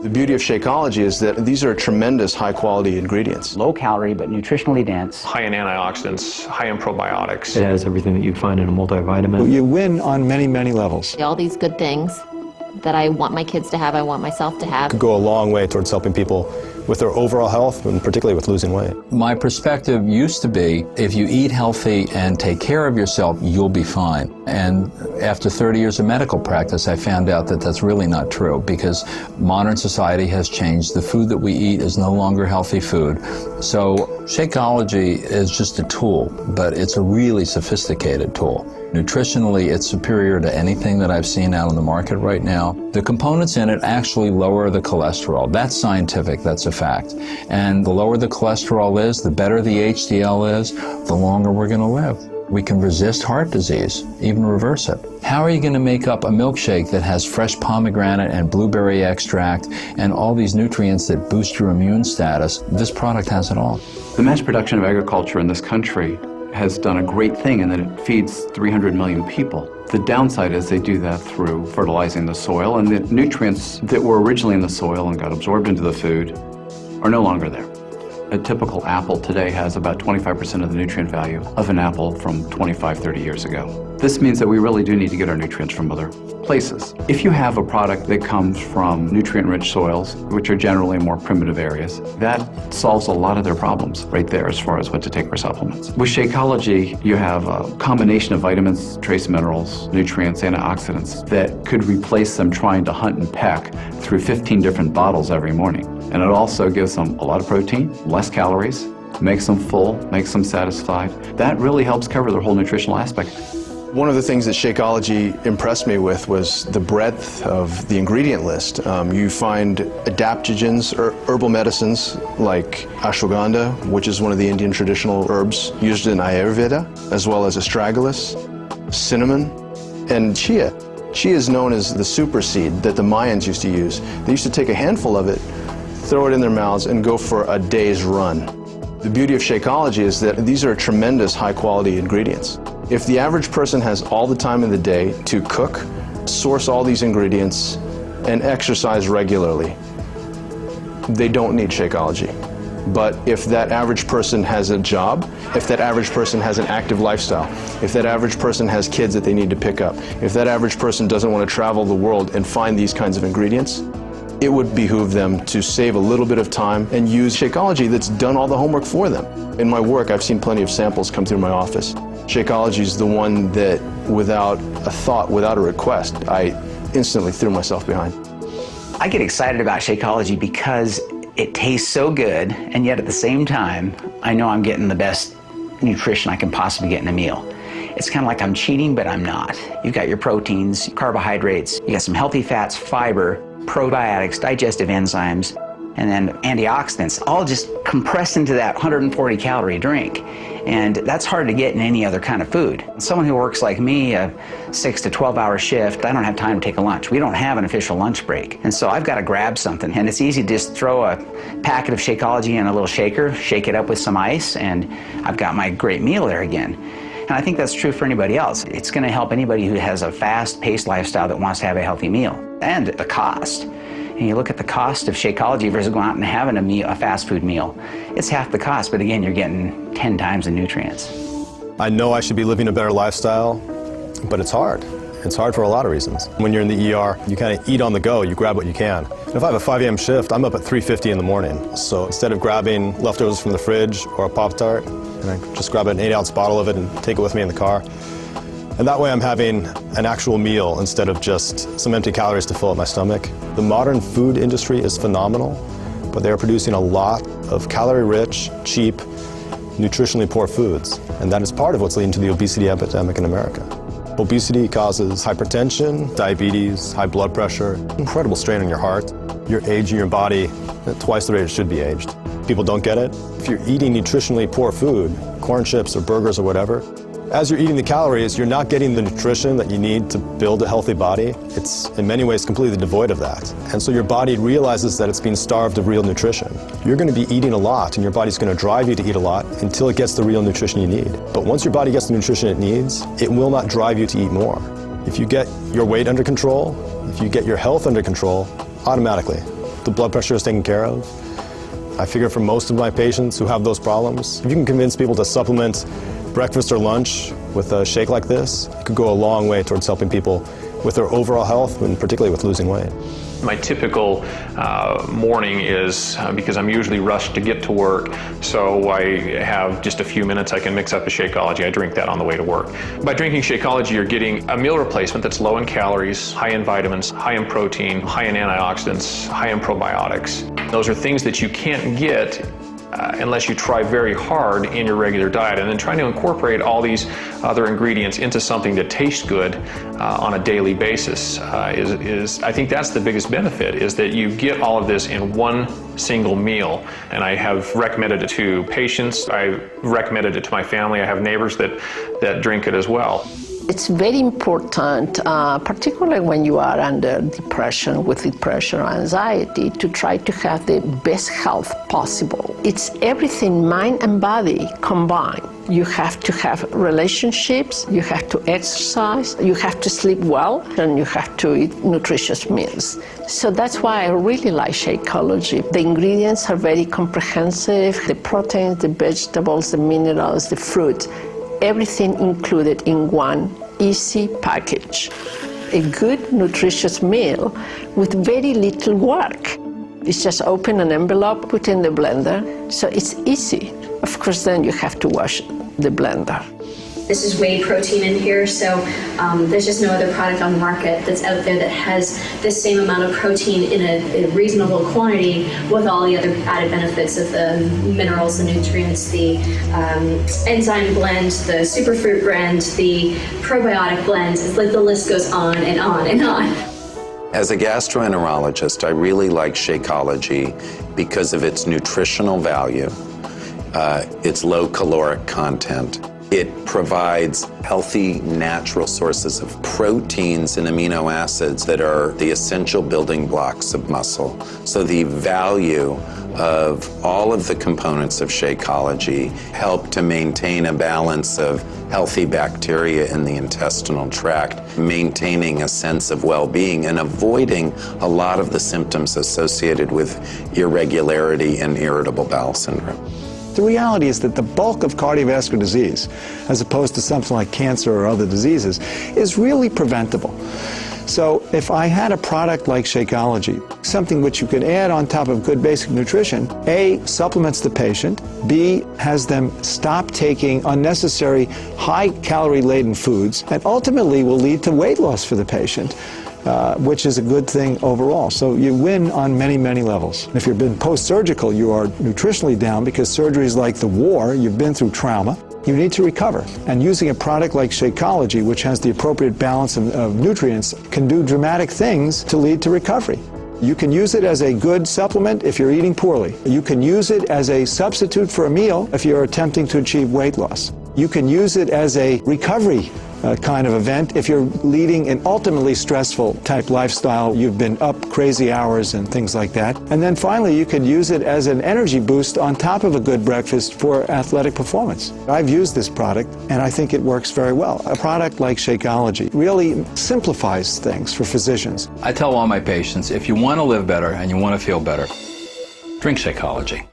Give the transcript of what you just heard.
The beauty of Shakeology is that these are tremendous high-quality ingredients. Low calorie, but nutritionally dense. High in antioxidants, high in probiotics. It has everything that you'd find in a multivitamin. You win on many, many levels. All these good things that I want my kids to have, I want myself to have. Could go a long way towards helping people with their overall health, and particularly with losing weight. My perspective used to be, if you eat healthy and take care of yourself, you'll be fine. And after 30 years of medical practice, I found out that that's really not true, because modern society has changed. The food that we eat is no longer healthy food. So Shakeology is just a tool, but it's a really sophisticated tool. Nutritionally, it's superior to anything that I've seen out on the market right now. The components in it actually lower the cholesterol. That's scientific, that's a fact. And the lower the cholesterol is, the better the HDL is, the longer we're going to live. We can resist heart disease, even reverse it. How are you going to make up a milkshake that has fresh pomegranate and blueberry extract and all these nutrients that boost your immune status? This product has it all. The mass production of agriculture in this country has done a great thing in that it feeds 300 million people. The downside is they do that through fertilizing the soil, and the nutrients that were originally in the soil and got absorbed into the food are no longer there. A typical apple today has about 25% of the nutrient value of an apple from 25, 30 years ago. This means that we really do need to get our nutrients from other places. If you have a product that comes from nutrient-rich soils, which are generally more primitive areas, that solves a lot of their problems right there as far as what to take for supplements. With Shakeology, you have a combination of vitamins, trace minerals, nutrients, antioxidants that could replace them trying to hunt and peck through 15 different bottles every morning. And it also gives them a lot of protein, less calories, makes them full, makes them satisfied. That really helps cover their whole nutritional aspect. One of the things that Shakeology impressed me with was the breadth of the ingredient list. You find adaptogens, herbal medicines like ashwagandha, which is one of the Indian traditional herbs used in Ayurveda, as well as astragalus, cinnamon, and chia. Chia is known as the super seed that the Mayans used to use. They used to take a handful of it, throw it in their mouths, and go for a day's run. The beauty of Shakeology is that these are tremendous high-quality ingredients. If the average person has all the time in the day to cook, source all these ingredients, and exercise regularly, they don't need Shakeology. But if that average person has a job, if that average person has an active lifestyle, if that average person has kids that they need to pick up, if that average person doesn't want to travel the world and find these kinds of ingredients, it would behoove them to save a little bit of time and use Shakeology that's done all the homework for them. In my work, I've seen plenty of samples come through my office. Shakeology is the one that, without a thought, without a request, I instantly threw myself behind. I get excited about Shakeology because it tastes so good, and yet at the same time, I know I'm getting the best nutrition I can possibly get in a meal. It's kind of like I'm cheating, but I'm not. You've got your proteins, carbohydrates, you got some healthy fats, fiber, probiotics, digestive enzymes, and then antioxidants, all just compressed into that 140 calorie drink. And that's hard to get in any other kind of food. Someone who works like me, a 6 to 12 hour shift, I don't have time to take a lunch. We don't have an official lunch break. And so I've got to grab something. And it's easy to just throw a packet of Shakeology in a little shaker, shake it up with some ice, and I've got my great meal there again. And I think that's true for anybody else. It's going to help anybody who has a fast-paced lifestyle that wants to have a healthy meal. And the cost. And you look at the cost of Shakeology versus going out and having a fast food meal. It's half the cost, but again, you're getting 10 times the nutrients. I know I should be living a better lifestyle, but it's hard. It's hard for a lot of reasons. When you're in the ER, you kind of eat on the go, you grab what you can. And if I have a 5 a.m. shift, I'm up at 3:50 in the morning. So instead of grabbing leftovers from the fridge or a Pop-Tart, and I just grab an 8-ounce bottle of it and take it with me in the car. And that way I'm having an actual meal instead of just some empty calories to fill up my stomach. The modern food industry is phenomenal, but they are producing a lot of calorie-rich, cheap, nutritionally poor foods. And that is part of what's leading to the obesity epidemic in America. Obesity causes hypertension, diabetes, high blood pressure, incredible strain on your heart. You're aging your body at twice the rate it should be aged. People don't get it. If you're eating nutritionally poor food, corn chips or burgers or whatever, as you're eating the calories, you're not getting the nutrition that you need to build a healthy body. It's in many ways completely devoid of that. And so your body realizes that it's being starved of real nutrition. You're going to be eating a lot, and your body's going to drive you to eat a lot until it gets the real nutrition you need. But once your body gets the nutrition it needs, it will not drive you to eat more. If you get your weight under control, if you get your health under control, automatically, the blood pressure is taken care of. I figure for most of my patients who have those problems, if you can convince people to supplement breakfast or lunch with a shake like this, it could go a long way towards helping people with their overall health and particularly with losing weight. My typical morning is, because I'm usually rushed to get to work, so I have just a few minutes, I can mix up a Shakeology. I drink that on the way to work. By drinking Shakeology, you're getting a meal replacement that's low in calories, high in vitamins, high in protein, high in antioxidants, high in probiotics. Those are things that you can't get unless you try very hard in your regular diet, and then trying to incorporate all these other ingredients into something that tastes good on a daily basis is I think that's the biggest benefit, is that you get all of this in one single meal. And I have recommended it to patients, I've recommended it to my family, I have neighbors that drink it as well. It's very important, particularly when you are under depression, with depression or anxiety, to try to have the best health possible. It's everything, mind and body combined. You have to have relationships, you have to exercise, you have to sleep well, and you have to eat nutritious meals. So that's why I really like Shakeology. The ingredients are very comprehensive, the proteins, the vegetables, the minerals, the fruit, everything included in one easy package. A good, nutritious meal with very little work. It's just open an envelope, put in the blender, so it's easy. Of course, then you have to wash the blender. This is whey protein in here, so there's just no other product on the market that's out there that has the same amount of protein in a reasonable quantity with all the other added benefits of the minerals, the nutrients, the enzyme blend, the superfruit blend, the probiotic blend. It's like the list goes on and on and on. As a gastroenterologist, I really like Shakeology because of its nutritional value, its low caloric content. It provides healthy, natural sources of proteins and amino acids that are the essential building blocks of muscle. So the value of all of the components of Shakeology help to maintain a balance of healthy bacteria in the intestinal tract, maintaining a sense of well-being and avoiding a lot of the symptoms associated with irregularity and irritable bowel syndrome. The reality is that the bulk of cardiovascular disease, as opposed to something like cancer or other diseases, is really preventable. So if I had a product like Shakeology, something which you could add on top of good basic nutrition, A, supplements the patient, B, has them stop taking unnecessary high-calorie-laden foods, and ultimately will lead to weight loss for the patient, which is a good thing overall. So you win on many, many levels. If you've been post-surgical, you are nutritionally down because surgery is like the war. You've been through trauma. You need to recover. And using a product like Shakeology, which has the appropriate balance of nutrients, can do dramatic things to lead to recovery. You can use it as a good supplement if you're eating poorly. You can use it as a substitute for a meal if you're attempting to achieve weight loss. You can use it as a recovery kind of event if you're leading an ultimately stressful type lifestyle. You've been up crazy hours and things like that. And then finally, you could use it as an energy boost on top of a good breakfast for athletic performance. I've used this product and I think it works very well. A product like Shakeology really simplifies things for physicians. I tell all my patients, if you want to live better and you want to feel better, drink Shakeology.